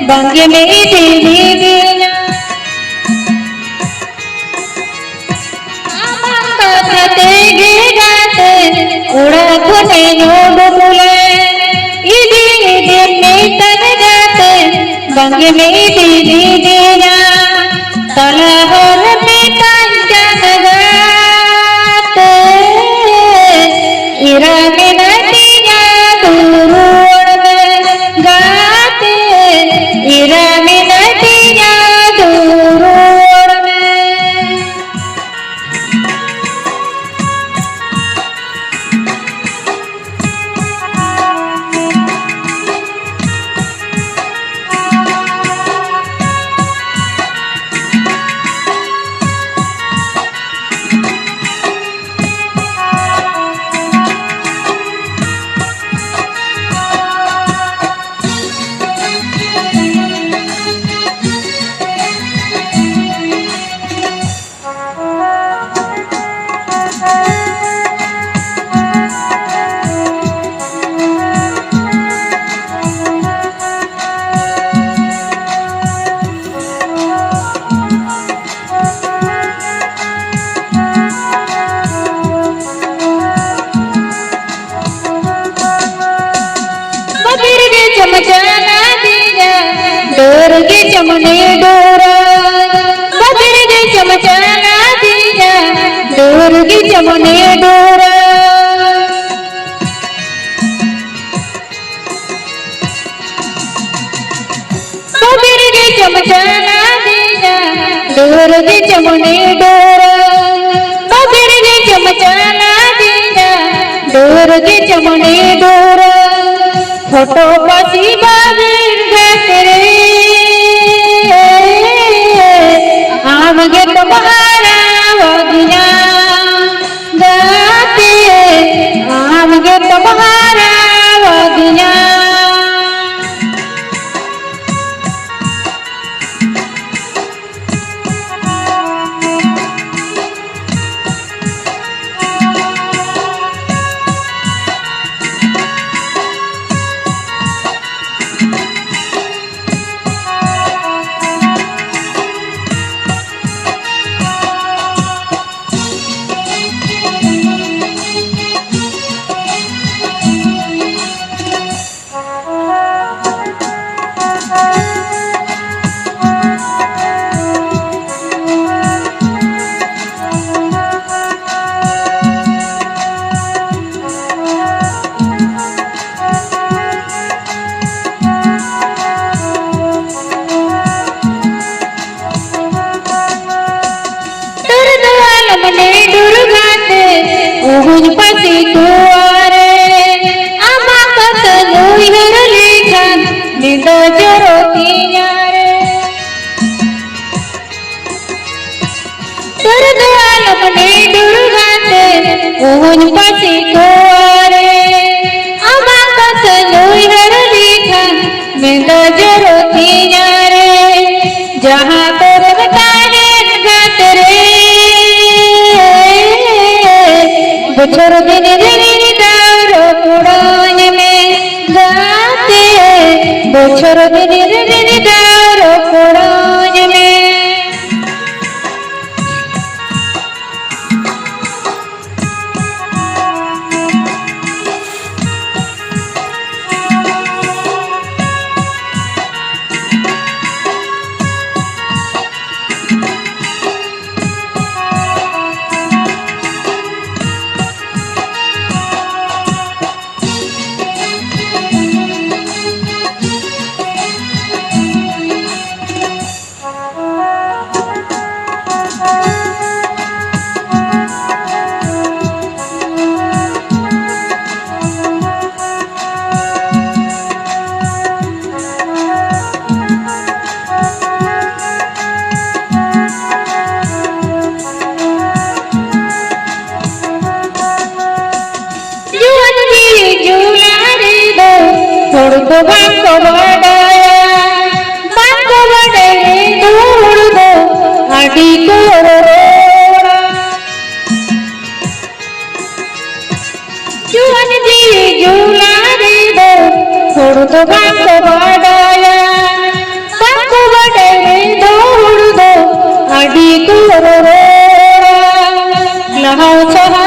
बंग में दीदी दिया आमंगते गिराते उड़ा खुने नोड मुले इदी इदी में तन जाते बंग में दीदी दिया तलहर में कंचन गाते इरा में नदिया दूर में गाते इरा में नदिया दूर में चमचाना दिया डोर के चमने डोरा बदर के चमचाना दिया डोर के चमने डोरा बदर के चमचाना दिया डोर के चमने डोरा बदर के चमचाना दिया डोर के चमने डोरा फोटो पसी बाबिर गतरे आम गे तुम्हारा वदिया गाते आम गे तुम्हारा वदिया उहुन पसी कुआरे आमा कतनु हिर लिखन निंद जरो कियारे दर्द आलम ने दुर्गाते उहुन पसी कुआरे आमा कतनु हिर लिखन निंद जरो कियारे जहाँ तरफ ताने गातरे बचर दिन दिन दारो कुड़ान में गाते बचर दिन दिन दारो कुड़ान में तो बांको बड़ाया बांको बड़े दूर दो आदि को रोड़ा जुआन जी झूला रे दो छोड़ तो बांको बड़ाया লাহাও ছড়া